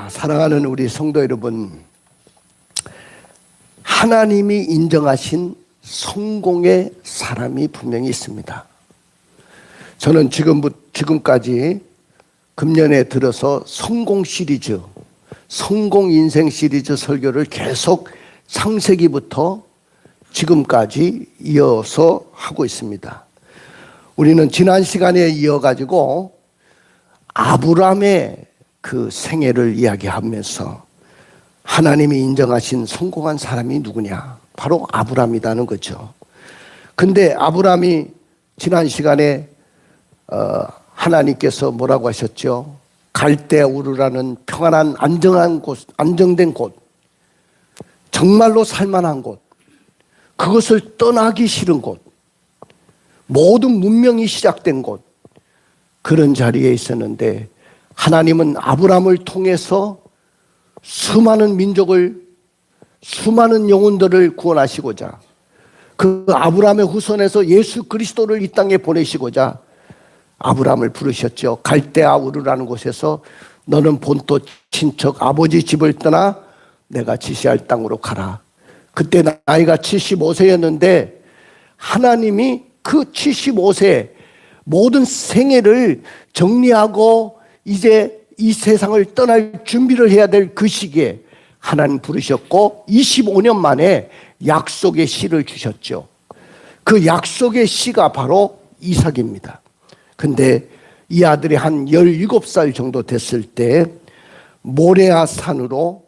사랑하는 우리 성도 여러분, 하나님이 인정하신 성공의 사람이 분명히 있습니다. 저는 지금까지 금년에 들어서 성공 시리즈, 성공 인생 시리즈 설교를 계속 창세기부터 지금까지 이어서 하고 있습니다. 우리는 지난 시간에 이어가지고 아브라함의 그 생애를 이야기하면서 하나님이 인정하신 성공한 사람이 누구냐? 바로 아브라함이라는 거죠. 근데 아브라함이 지난 시간에 하나님께서 뭐라고 하셨죠? 갈대아 우르라는 평안한 안정한 곳, 안정된 곳, 정말로 살만한 곳, 그것을 떠나기 싫은 곳, 모든 문명이 시작된 곳, 그런 자리에 있었는데 하나님은 아브라함을 통해서 수많은 민족을, 수많은 영혼들을 구원하시고자, 그 아브라함의 후손에서 예수 그리스도를 이 땅에 보내시고자 아브라함을 부르셨죠. 갈대아 우르라는 곳에서 너는 본토 친척 아버지 집을 떠나 내가 지시할 땅으로 가라. 그때 나이가 75세였는데 하나님이 그 75세 모든 생애를 정리하고 이제 이 세상을 떠날 준비를 해야 될 그 시기에 하나님 부르셨고 25년 만에 약속의 씨를 주셨죠. 그 약속의 씨가 바로 이삭입니다. 근데 이 아들이 한 17살 정도 됐을 때 모레아 산으로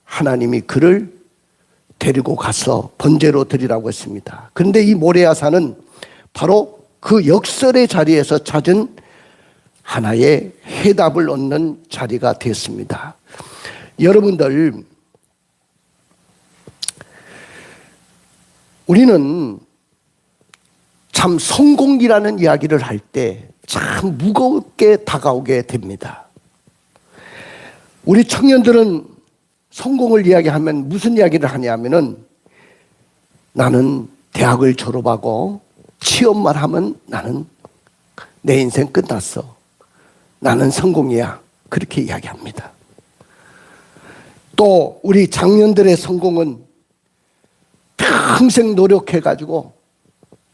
하나님이 그를 데리고 가서 번제로 드리라고 했습니다. 그런데 이 모레아 산은 바로 그 역설의 자리에서 찾은 하나의 해답을 얻는 자리가 됐습니다. 여러분들, 우리는 참 성공이라는 이야기를 할 때 참 무겁게 다가오게 됩니다. 우리 청년들은 성공을 이야기하면 무슨 이야기를 하냐면은 나는 대학을 졸업하고 취업만 하면 나는 내 인생 끝났어. 나는 성공이야. 그렇게 이야기합니다. 또 우리 장년들의 성공은 평생 노력해가지고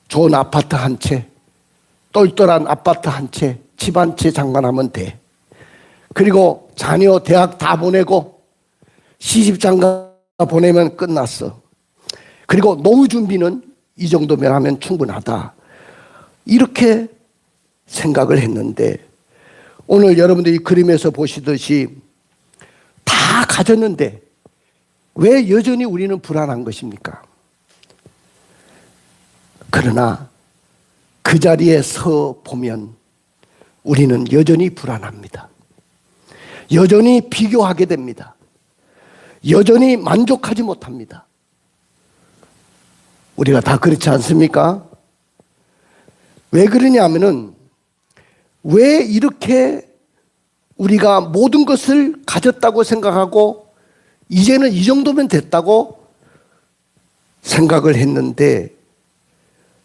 좋은 아파트 한 채, 똘똘한 아파트 한 채, 집 한 채 장만하면 돼. 그리고 자녀 대학 다 보내고 시집 장가 보내면 끝났어. 그리고 노후 준비는 이 정도면 하면 충분하다. 이렇게 생각을 했는데 오늘 여러분들이 그림에서 보시듯이 다 가졌는데 왜 여전히 우리는 불안한 것입니까? 그러나 그 자리에 서 보면 우리는 여전히 불안합니다. 여전히 비교하게 됩니다. 여전히 만족하지 못합니다. 우리가 다 그렇지 않습니까? 왜 그러냐면은 왜 이렇게 우리가 모든 것을 가졌다고 생각하고 이제는 이 정도면 됐다고 생각을 했는데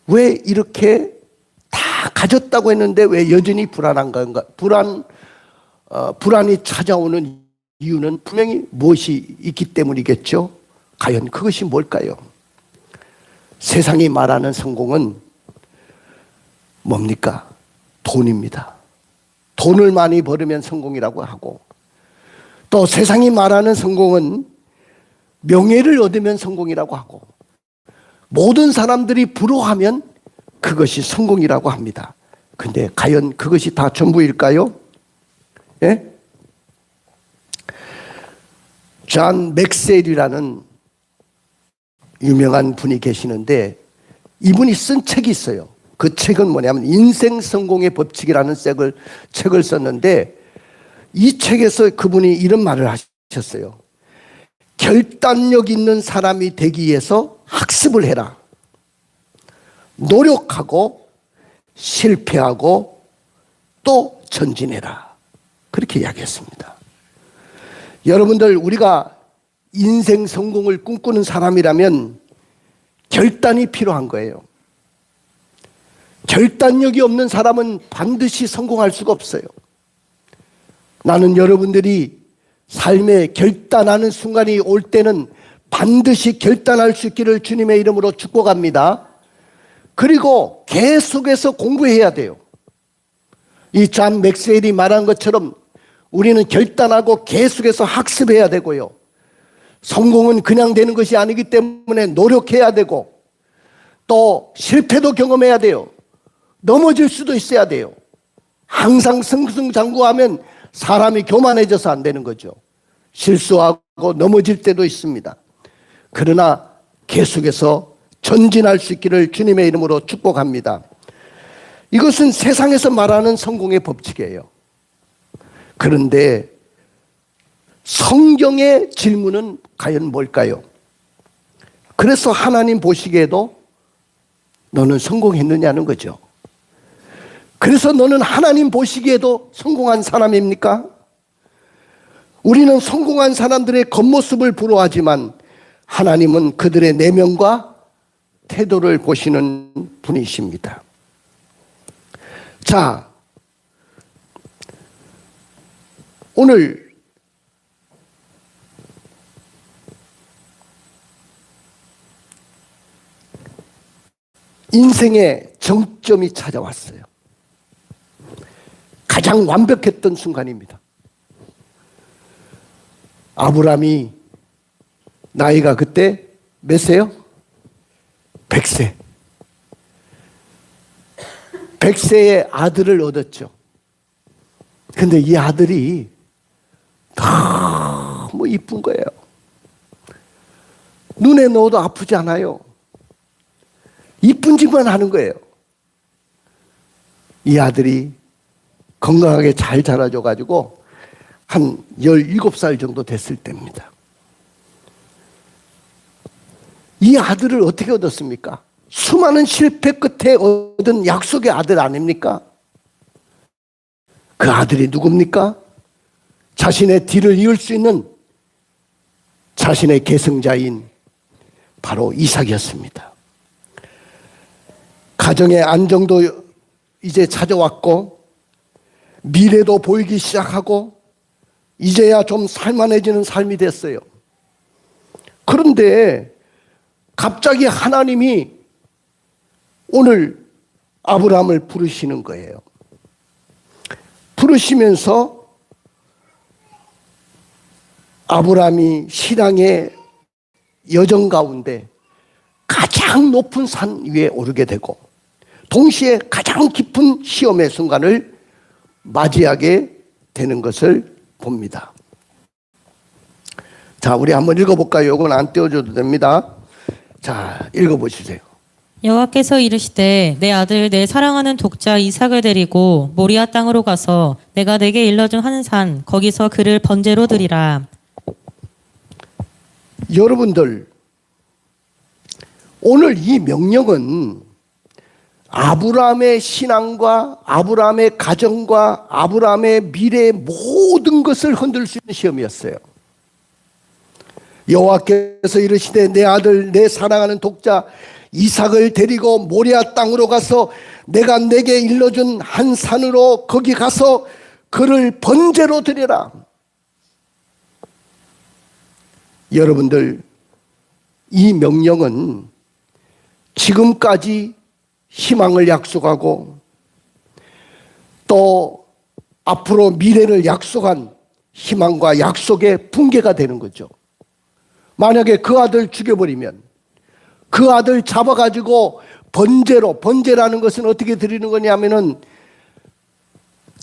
왜 이렇게 다 가졌다고 했는데 왜 여전히 불안한 건가? 불안이 찾아오는 이유는 분명히 무엇이 있기 때문이겠죠? 과연 그것이 뭘까요? 세상이 말하는 성공은 뭡니까? 돈입니다. 돈을 많이 벌으면 성공이라고 하고 또 세상이 말하는 성공은 명예를 얻으면 성공이라고 하고 모든 사람들이 부러워하면 그것이 성공이라고 합니다. 근데 과연 그것이 다 전부일까요? 예? 존 맥셀이라는 유명한 분이 계시는데 이분이 쓴 책이 있어요. 그 책은 뭐냐면 인생 성공의 법칙이라는 책을 썼는데 이 책에서 그분이 이런 말을 하셨어요. 결단력 있는 사람이 되기 위해서 학습을 해라. 노력하고 실패하고 또 전진해라. 그렇게 이야기했습니다. 여러분들, 우리가 인생 성공을 꿈꾸는 사람이라면 결단이 필요한 거예요. 결단력이 없는 사람은 반드시 성공할 수가 없어요. 나는 여러분들이 삶에 결단하는 순간이 올 때는 반드시 결단할 수 있기를 주님의 이름으로 축복합니다. 그리고 계속해서 공부해야 돼요. 이 존 맥스웰이 말한 것처럼 우리는 결단하고 계속해서 학습해야 되고요. 성공은 그냥 되는 것이 아니기 때문에 노력해야 되고, 또 실패도 경험해야 돼요. 넘어질 수도 있어야 돼요. 항상 승승장구하면 사람이 교만해져서 안 되는 거죠. 실수하고 넘어질 때도 있습니다. 그러나 계속해서 전진할 수 있기를 주님의 이름으로 축복합니다. 이것은 세상에서 말하는 성공의 법칙이에요. 그런데 성경의 질문은 과연 뭘까요? 그래서 하나님 보시기에도 너는 성공했느냐는 거죠. 그래서 너는 하나님 보시기에도 성공한 사람입니까? 우리는 성공한 사람들의 겉모습을 부러워하지만 하나님은 그들의 내면과 태도를 보시는 분이십니다. 자, 오늘 인생의 정점이 찾아왔어요. 가장 완벽했던 순간입니다. 아브라함이 나이가 그때 몇 세요? 100세. 100세의 아들을 얻었죠. 근데 이 아들이 너무 이쁜 거예요. 눈에 넣어도 아프지 않아요. 이쁜 짓만 하는 거예요. 이 아들이 건강하게 잘 자라줘가지고 한 17살 정도 됐을 때입니다. 이 아들을 어떻게 얻었습니까? 수많은 실패 끝에 얻은 약속의 아들 아닙니까? 그 아들이 누굽니까? 자신의 뒤를 이을 수 있는 자신의 계승자인 바로 이삭이었습니다. 가정의 안정도 이제 찾아왔고 미래도 보이기 시작하고 이제야 좀 살만해지는 삶이 됐어요. 그런데 갑자기 하나님이 오늘 아브라함을 부르시는 거예요. 부르시면서 아브라함이 신앙의 여정 가운데 가장 높은 산 위에 오르게 되고 동시에 가장 깊은 시험의 순간을 맞이하게 되는 것을 봅니다. 자, 우리 한번 읽어볼까요? 이건 안 떼어줘도 됩니다. 자, 읽어보시세요. 여호와께서 이르시되 내 아들 내 사랑하는 독자 이삭을 데리고 모리아 땅으로 가서 내가 내게 일러준 한 산 거기서 그를 번제로 드리라. 여러분들, 오늘 이 명령은 아브라함의 신앙과 아브라함의 가정과 아브라함의 미래의 모든 것을 흔들 수 있는 시험이었어요. 여호와께서 이르시되 내 아들 내 사랑하는 독자 이삭을 데리고 모리아 땅으로 가서 내가 내게 일러준 한 산으로 거기 가서 그를 번제로 드리라. 여러분들, 이 명령은 지금까지 희망을 약속하고 또 앞으로 미래를 약속한 희망과 약속의 붕괴가 되는 거죠. 만약에 그 아들 죽여버리면 그 아들 잡아가지고 번제라는 것은 어떻게 드리는 거냐면은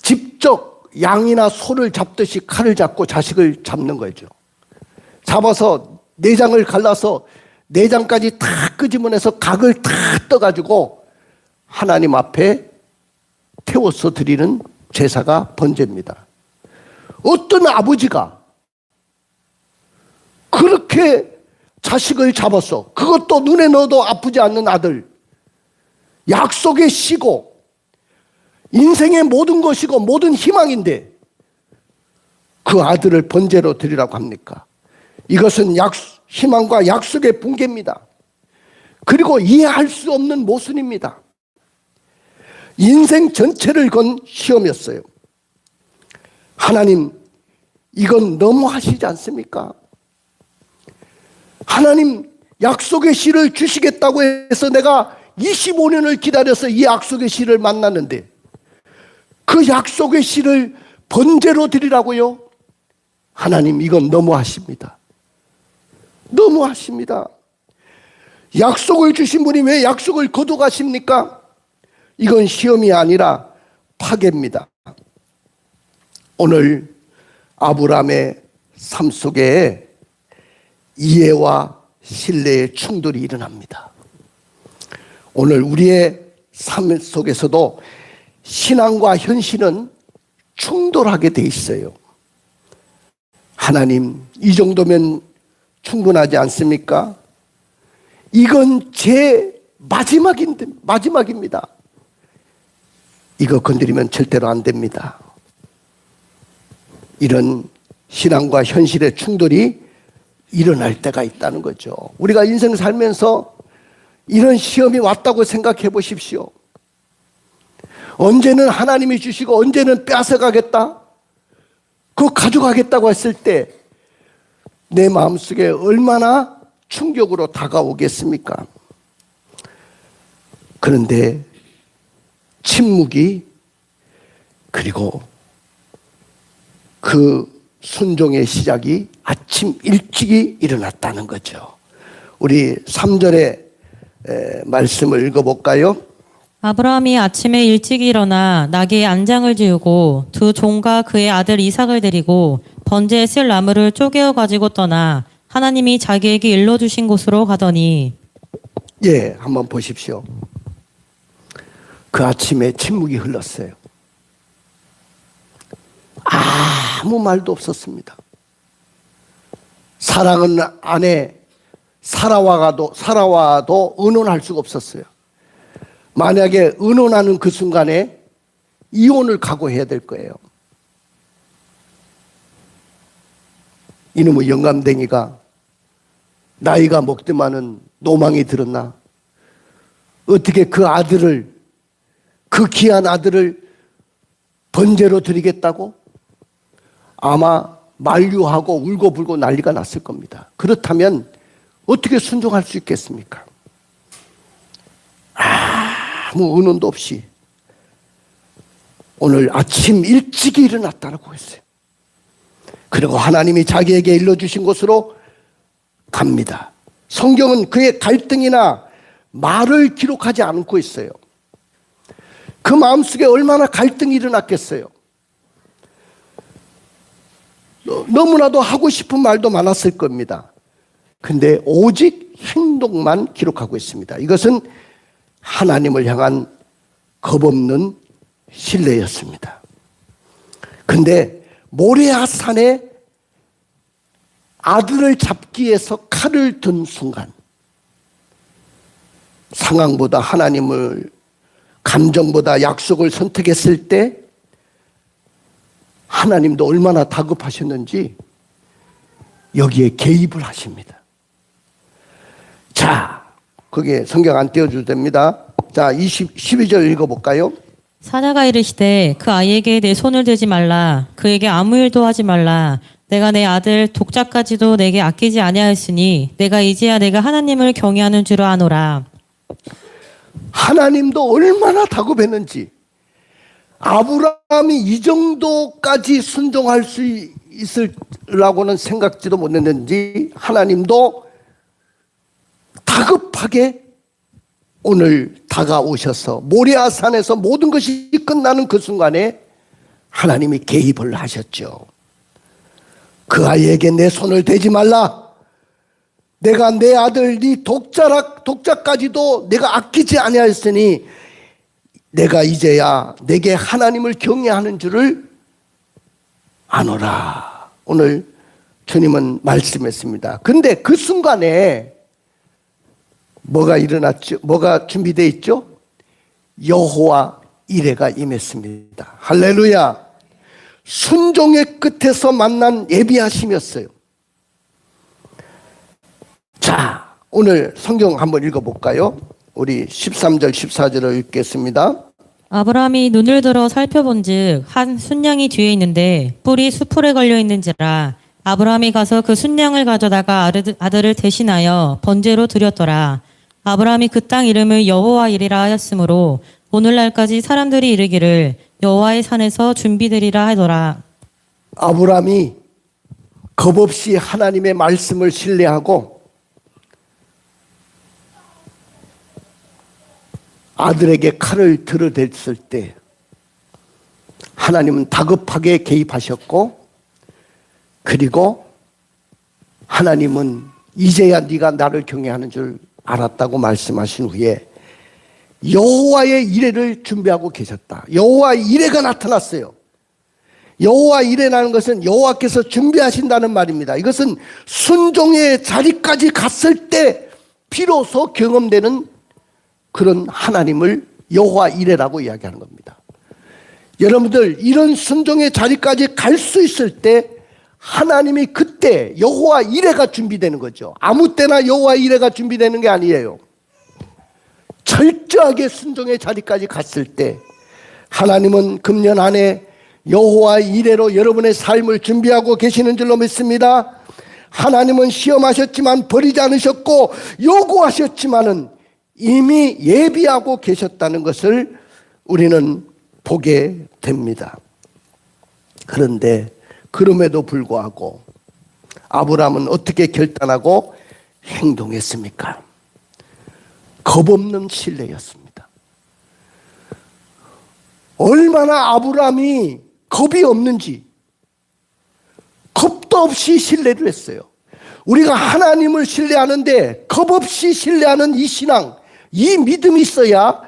직접 양이나 소를 잡듯이 칼을 잡고 자식을 잡는 거죠. 잡아서 내장을 갈라서 내장까지 다 끄집어내서 각을 다 떠가지고 하나님 앞에 태워서 드리는 제사가 번제입니다. 어떤 아버지가 그렇게 자식을 잡았어. 그것도 눈에 넣어도 아프지 않는 아들, 약속의 씨고 인생의 모든 것이고 모든 희망인데 그 아들을 번제로 드리라고 합니까? 이것은 희망과 약속의 붕괴입니다. 그리고 이해할 수 없는 모순입니다. 인생 전체를 건 시험이었어요. 하나님, 이건 너무하시지 않습니까? 하나님 약속의 씨를 주시겠다고 해서 내가 25년을 기다려서 이 약속의 씨를 만났는데 그 약속의 씨를 번제로 드리라고요? 하나님 이건 너무하십니다. 너무하십니다. 약속을 주신 분이 왜 약속을 거둬가십니까? 이건 시험이 아니라 파괴입니다. 오늘 아브라함의 삶 속에 이해와 신뢰의 충돌이 일어납니다. 오늘 우리의 삶 속에서도 신앙과 현실은 충돌하게 돼 있어요. 하나님, 이 정도면 충분하지 않습니까? 이건 제 마지막입니다. 이거 건드리면 절대로 안 됩니다. 이런 신앙과 현실의 충돌이 일어날 때가 있다는 거죠. 우리가 인생 살면서 이런 시험이 왔다고 생각해 보십시오. 언제는 하나님이 주시고 언제는 뺏어가겠다? 그거 가져가겠다고 했을 때 내 마음속에 얼마나 충격으로 다가오겠습니까? 그런데 침묵이 그리고 그 순종의 시작이 아침 일찍이 일어났다는 거죠. 우리 3절의 말씀을 읽어볼까요? 아브라함이 아침에 일찍 일어나 나귀의 안장을 지우고 두 종과 그의 아들 이삭을 데리고 번제에 쓸 나무를 쪼개어 가지고 떠나 하나님이 자기에게 일러주신 곳으로 가더니 예, 한번 보십시오. 그 아침에 침묵이 흘렀어요. 아무 말도 없었습니다. 사랑은 아내 사라와도 의논할 수가 없었어요. 만약에 의논하는 그 순간에 이혼을 각오해야 될 거예요. 이놈의 영감댕이가 나이가 먹더만은 노망이 들었나? 어떻게 그 아들을, 그 귀한 아들을 번제로 드리겠다고? 아마 만류하고 울고불고 난리가 났을 겁니다. 그렇다면 어떻게 순종할 수 있겠습니까? 아무 의논도 없이 오늘 아침 일찍이 일어났다고 했어요. 그리고 하나님이 자기에게 일러주신 곳으로 갑니다. 성경은 그의 갈등이나 말을 기록하지 않고 있어요. 그 마음속에 얼마나 갈등이 일어났겠어요. 너무나도 하고 싶은 말도 많았을 겁니다. 근데 오직 행동만 기록하고 있습니다. 이것은 하나님을 향한 겁없는 신뢰였습니다. 근데 모레아산에 아들을 잡기 위해서 칼을 든 순간 상황보다 하나님을, 감정보다 약속을 선택했을 때 하나님도 얼마나 다급하셨는지 여기에 개입을 하십니다. 자, 거기에 성경 안 띄워줘도 됩니다. 자, 12절 읽어볼까요? 사자가 이르시되 그 아이에게 내 손을 대지 말라. 그에게 아무 일도 하지 말라. 내가 내 아들 독자까지도 내게 아끼지 아니하였으니 내가 이제야 내가 하나님을 경외하는 줄 아노라. 하나님도 얼마나 다급했는지, 아브라함이 이 정도까지 순종할 수 있으라고는 생각지도 못했는지 하나님도 다급하게 오늘 다가오셔서 모리아산에서 모든 것이 끝나는 그 순간에 하나님이 개입을 하셨죠. 그 아이에게 내 손을 대지 말라. 내가 내 아들 네 독자까지도 내가 아끼지 아니하였으니 내가 이제야 내게 하나님을 경외하는 줄을 아노라. 오늘 주님은 말씀했습니다. 근데 그 순간에 뭐가 일어났죠? 뭐가 준비되어 있죠? 여호와 이레가 임했습니다. 할렐루야. 순종의 끝에서 만난 예비하심이었어요. 자, 오늘 성경 한번 읽어볼까요? 우리 13절 14절을 읽겠습니다. 아브라함이 눈을 들어 살펴본즉 한 순양이 뒤에 있는데 뿔이 수풀에 걸려 있는지라 아브라함이 가서 그 순양을 가져다가 아들을 대신하여 번제로 드렸더라. 아브라함이 그 땅 이름을 여호와 이레라 하였으므로 오늘날까지 사람들이 이르기를 여호와의 산에서 준비되리라 하더라. 아브라함이 겁없이 하나님의 말씀을 신뢰하고 아들에게 칼을 들어댔을 때 하나님은 다급하게 개입하셨고, 그리고 하나님은 이제야 네가 나를 경외하는 줄 알았다고 말씀하신 후에 여호와의 이레를 준비하고 계셨다. 여호와의 이레가 나타났어요. 여호와 이레라는 것은 여호와께서 준비하신다는 말입니다. 이것은 순종의 자리까지 갔을 때 비로소 경험되는 그런 하나님을 여호와 이레라고 이야기하는 겁니다. 여러분들, 이런 순종의 자리까지 갈 수 있을 때 하나님이 그때 여호와 이레가 준비되는 거죠. 아무 때나 여호와 이레가 준비되는 게 아니에요. 철저하게 순종의 자리까지 갔을 때 하나님은 금년 안에 여호와 이레로 여러분의 삶을 준비하고 계시는 줄로 믿습니다. 하나님은 시험하셨지만 버리지 않으셨고, 요구하셨지만은 이미 예비하고 계셨다는 것을 우리는 보게 됩니다. 그런데 그럼에도 불구하고 아브라함은 어떻게 결단하고 행동했습니까? 겁없는 신뢰였습니다. 얼마나 아브라함이 겁이 없는지, 겁도 없이 신뢰를 했어요. 우리가 하나님을 신뢰하는데 겁 없이 신뢰하는 이 신앙, 이 믿음이 있어야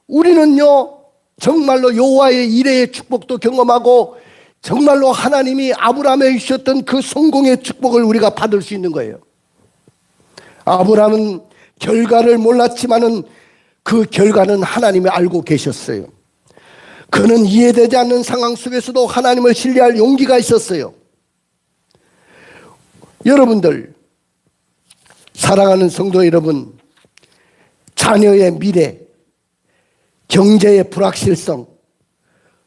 우리는요 정말로 여호와의 이레의 축복도 경험하고 정말로 하나님이 아브라함에게 주셨던 그 성공의 축복을 우리가 받을 수 있는 거예요. 아브라함은 결과를 몰랐지만은 그 결과는 하나님이 알고 계셨어요. 그는 이해되지 않는 상황 속에서도 하나님을 신뢰할 용기가 있었어요. 여러분들, 사랑하는 성도 여러분, 자녀의 미래, 경제의 불확실성,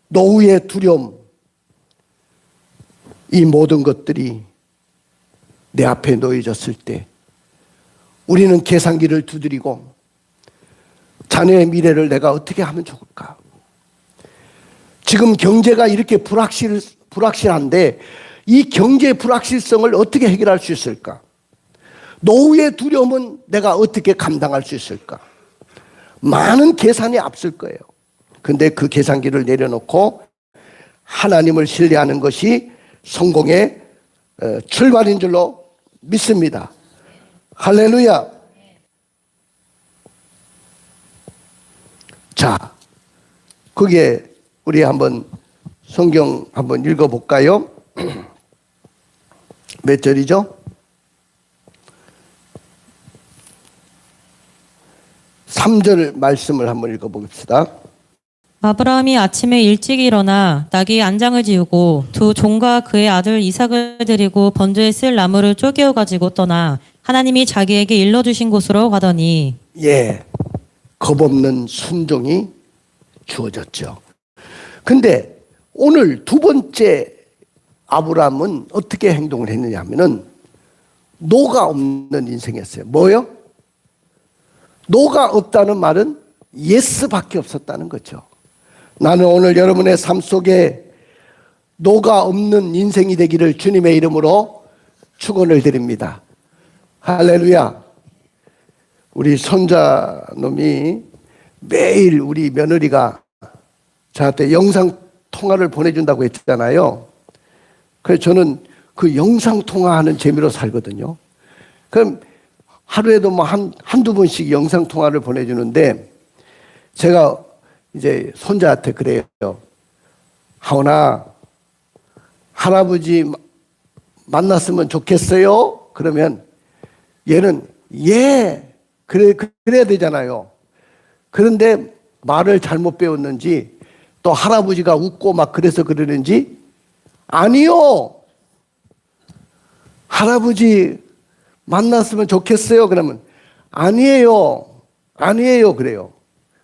노후의 두려움, 이 모든 것들이 내 앞에 놓여졌을 때 우리는 계산기를 두드리고 자녀의 미래를 내가 어떻게 하면 좋을까? 지금 경제가 이렇게 불확실한데 이 경제의 불확실성을 어떻게 해결할 수 있을까? 노후의 두려움은 내가 어떻게 감당할 수 있을까? 많은 계산이 앞설 거예요. 근데 그 계산기를 내려놓고 하나님을 신뢰하는 것이 성공의 출발인 줄로 믿습니다. 할렐루야. 자, 그게 우리 한번 성경 한번 읽어볼까요? 몇 절이죠? 3절 말씀을 한번 읽어봅시다. 아브라함이 아침에 일찍 일어나 나귀의 안장을 지우고 두 종과 그의 아들 이삭을 데리고 번제에 쓸 나무를 쪼개어 가지고 떠나 하나님이 자기에게 일러주신 곳으로 가더니, 예, 겁없는 순종이 주어졌죠. 근데 오늘 두 번째 아브라함은 어떻게 행동을 했느냐 하면은 노가 없는 인생이었어요. 뭐요? 노가 없다는 말은 예스밖에 없었다는 거죠. 나는 오늘 여러분의 삶 속에 노가 없는 인생이 되기를 주님의 이름으로 축원을 드립니다. 할렐루야. 우리 손자놈이 매일 우리 며느리가 저한테 영상 통화를 보내준다고 했잖아요. 그래서 저는 그 영상 통화하는 재미로 살거든요. 그럼 하루에도 뭐 한두 번씩 영상 통화를 보내주는데 제가 이제 손자한테 그래요. 하온아, 할아버지 만났으면 좋겠어요? 그러면 얘는 예, 그래야 되잖아요. 그런데 말을 잘못 배웠는지 또 할아버지가 웃고 막 그래서 그러는지 아니요. 할아버지 만났으면 좋겠어요? 그러면 아니에요. 아니에요. 그래요.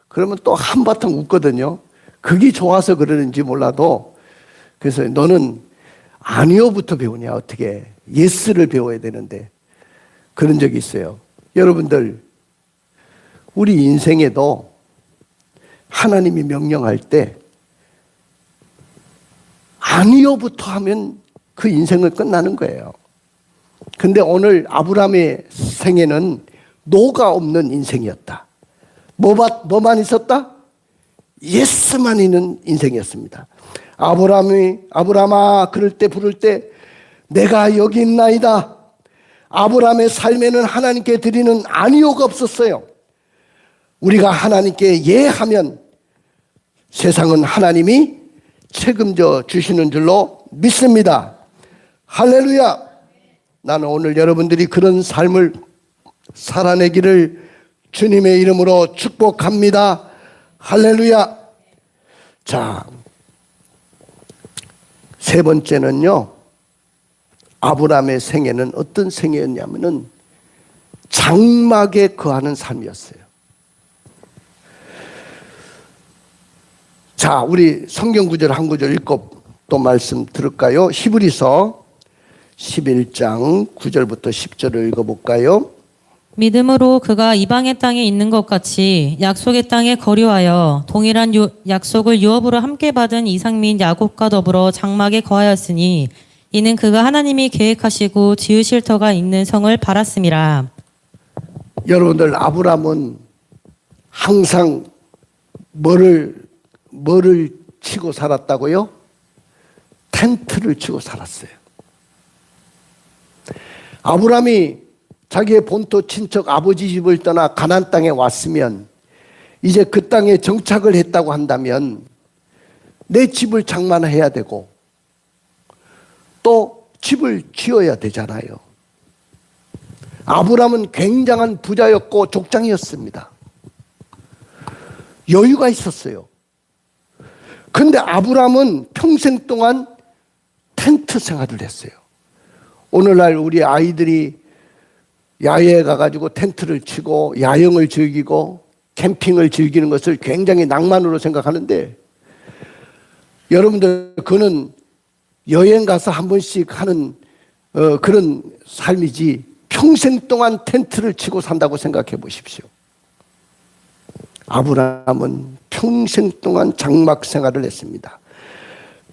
그러면 또 한바탕 웃거든요. 그게 좋아서 그러는지 몰라도 그래서 너는 아니요부터 배우냐 어떻게 예스를 배워야 되는데 그런 적이 있어요. 여러분들 우리 인생에도 하나님이 명령할 때 아니요부터 하면 그 인생은 끝나는 거예요. 근데 오늘 아브라함의 생애는 노가 없는 인생이었다. 뭐만 있었다? 예스만 있는 인생이었습니다. 아브라함아 그럴 때 부를 때 내가 여기 있나이다. 아브라함의 삶에는 하나님께 드리는 아니요가 없었어요. 우리가 하나님께 예하면 세상은 하나님이 책임져 주시는 줄로 믿습니다. 할렐루야. 나는 오늘 여러분들이 그런 삶을 살아내기를 주님의 이름으로 축복합니다. 할렐루야. 자, 세 번째는요. 아브라함의 생애는 어떤 생애였냐면은 장막에 거하는 삶이었어요. 자, 우리 성경 구절 한 구절 읽고 또 말씀 들을까요? 히브리서 11장 9절부터 10절을 읽어볼까요? 믿음으로 그가 이방의 땅에 있는 것 같이 약속의 땅에 거류하여 동일한 약속을 유업으로 함께 받은 이삭 및 야곱과 더불어 장막에 거하였으니 이는 그가 하나님이 계획하시고 지으실 터가 있는 성을 바랐음이라. 여러분들 아브라함은 항상 뭐를 치고 살았다고요? 텐트를 치고 살았어요. 아브라함이 자기의 본토 친척 아버지 집을 떠나 가나안 땅에 왔으면 이제 그 땅에 정착을 했다고 한다면 내 집을 장만해야 되고 또 집을 지어야 되잖아요. 아브라함은 굉장한 부자였고 족장이었습니다. 여유가 있었어요. 근데 아브라함은 평생 동안 텐트 생활을 했어요. 오늘날 우리 아이들이 야외에 가가지고 텐트를 치고 야영을 즐기고 캠핑을 즐기는 것을 굉장히 낭만으로 생각하는데 여러분들 그는 여행 가서 한 번씩 하는 그런 삶이지 평생 동안 텐트를 치고 산다고 생각해 보십시오. 아브라함은 평생 동안 장막 생활을 했습니다.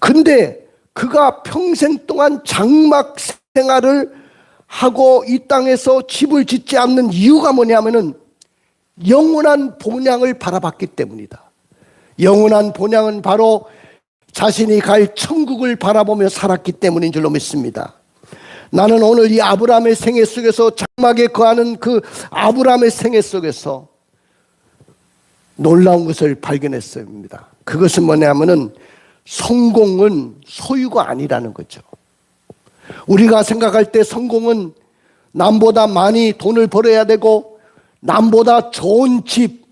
근데 그가 평생 동안 장막 생활을 하고 이 땅에서 집을 짓지 않는 이유가 뭐냐면은 영원한 본향을 바라봤기 때문이다. 영원한 본향은 바로 자신이 갈 천국을 바라보며 살았기 때문인 줄로 믿습니다. 나는 오늘 이 아브라함의 생애 속에서 장막에 거하는 그 아브라함의 생애 속에서 놀라운 것을 발견했습니다. 그것은 뭐냐면은 성공은 소유가 아니라는 거죠. 우리가 생각할 때 성공은 남보다 많이 돈을 벌어야 되고 남보다 좋은 집,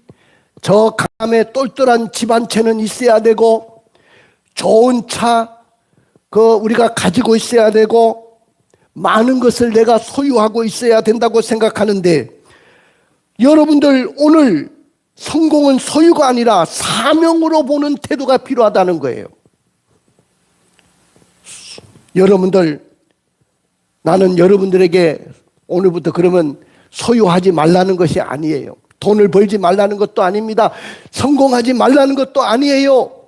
저 강남에 똘똘한 집 한 채는 있어야 되고 좋은 차, 우리가 가지고 있어야 되고 많은 것을 내가 소유하고 있어야 된다고 생각하는데 여러분들 오늘 성공은 소유가 아니라 사명으로 보는 태도가 필요하다는 거예요. 여러분들 나는 여러분들에게 오늘부터 그러면 소유하지 말라는 것이 아니에요. 돈을 벌지 말라는 것도 아닙니다. 성공하지 말라는 것도 아니에요.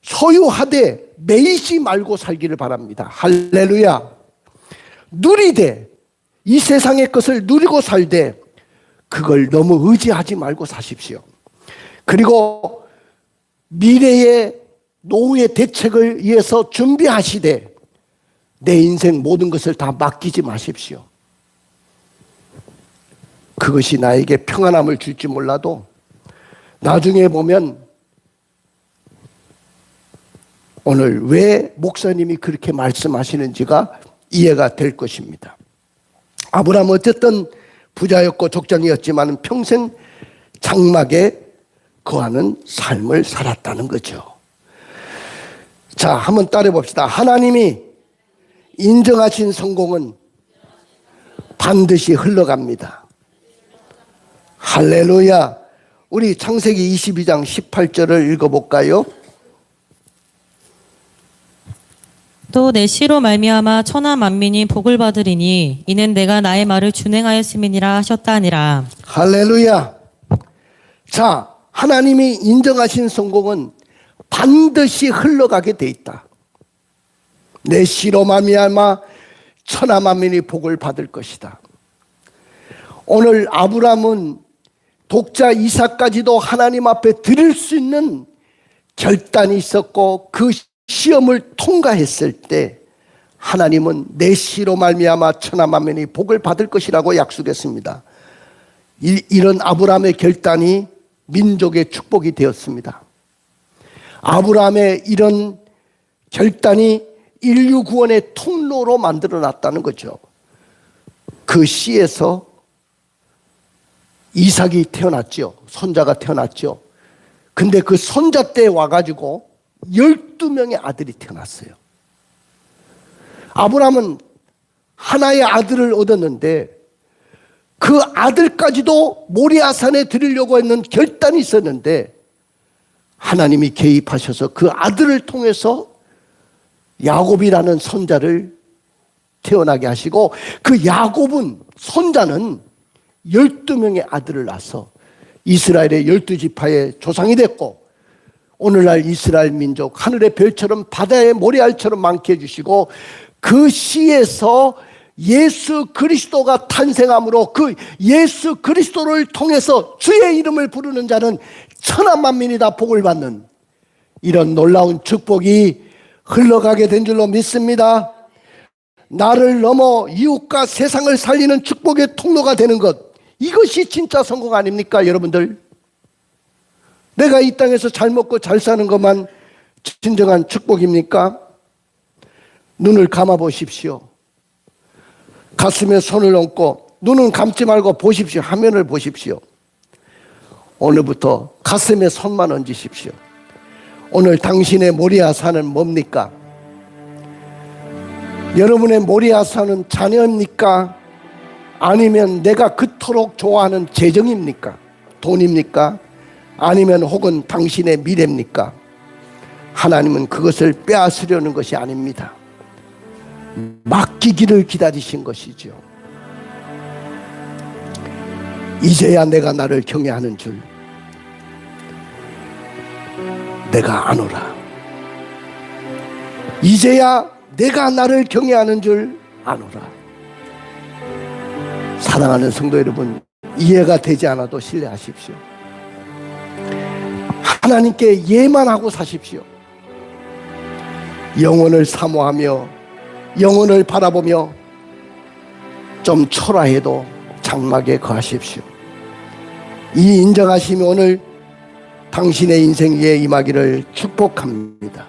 소유하되 매이지 말고 살기를 바랍니다. 할렐루야. 누리되 이 세상의 것을 누리고 살되 그걸 너무 의지하지 말고 사십시오. 그리고 미래의 노후의 대책을 위해서 준비하시되 내 인생 모든 것을 다 맡기지 마십시오. 그것이 나에게 평안함을 줄지 몰라도 나중에 보면 오늘 왜 목사님이 그렇게 말씀하시는지가 이해가 될 것입니다. 아브라함은 어쨌든 부자였고 족장이었지만 평생 장막에 거하는 삶을 살았다는 거죠. 자, 한번 따라해 봅시다. 하나님이 인정하신 성공은 반드시 흘러갑니다. 할렐루야. 우리 창세기 22장 18절을 읽어볼까요? 또 내 씨로 말미암아 천하 만민이 복을 받으리니 이는 내가 나의 말을 준행하였음이니라 하셨다 하니라. 할렐루야. 자, 하나님이 인정하신 성공은 반드시 흘러가게 돼 있다. 내 씨로 말미암아 천하 만민이 복을 받을 것이다. 오늘 아브라함은 독자 이삭까지도 하나님 앞에 드릴 수 있는 결단이 있었고 그 시험을 통과했을 때 하나님은 내 씨로 말미암아 천하 만민이 복을 받을 것이라고 약속했습니다. 이런 아브라함의 결단이 민족의 축복이 되었습니다. 아브라함의 이런 결단이 인류 구원의 통로로 만들어 놨다는 거죠. 그 씨에서 이삭이 태어났죠. 손자가 태어났죠. 근데 그 손자 때 와가지고 12명의 아들이 태어났어요. 아브라함은 하나의 아들을 얻었는데 그 아들까지도 모리아산에 드리려고 했는 결단이 있었는데 하나님이 개입하셔서 그 아들을 통해서 야곱이라는 손자를 태어나게 하시고 그 야곱은 손자는 12명의 아들을 낳아서 이스라엘의 12지파의 조상이 됐고 오늘날 이스라엘 민족 하늘의 별처럼 바다의 모래알처럼 많게 해주시고 그 씨에서 예수 그리스도가 탄생함으로 그 예수 그리스도를 통해서 주의 이름을 부르는 자는 천하 만민이 다 복을 받는 이런 놀라운 축복이 흘러가게 된 줄로 믿습니다. 나를 넘어 이웃과 세상을 살리는 축복의 통로가 되는 것, 이것이 진짜 성공 아닙니까 여러분들? 내가 이 땅에서 잘 먹고 잘 사는 것만 진정한 축복입니까? 눈을 감아 보십시오. 가슴에 손을 얹고 눈은 감지 말고 보십시오. 화면을 보십시오. 오늘부터 가슴에 손만 얹으십시오. 오늘 당신의 모리아산은 뭡니까? 여러분의 모리아산은 자녀입니까? 아니면 내가 그토록 좋아하는 재정입니까? 돈입니까? 아니면 혹은 당신의 미래입니까? 하나님은 그것을 빼앗으려는 것이 아닙니다. 맡기기를 기다리신 것이죠. 이제야 내가 나를 경외하는 줄 내가 아노라. 이제야 내가 나를 경외하는 줄 아노라. 사랑하는 성도 여러분, 이해가 되지 않아도 신뢰하십시오. 하나님께 예만하고 사십시오. 영혼을 사모하며 영혼을 바라보며 좀 초라해도 장막에 거하십시오. 이 인정하심이 오늘 당신의 인생 위에 임하기를 축복합니다.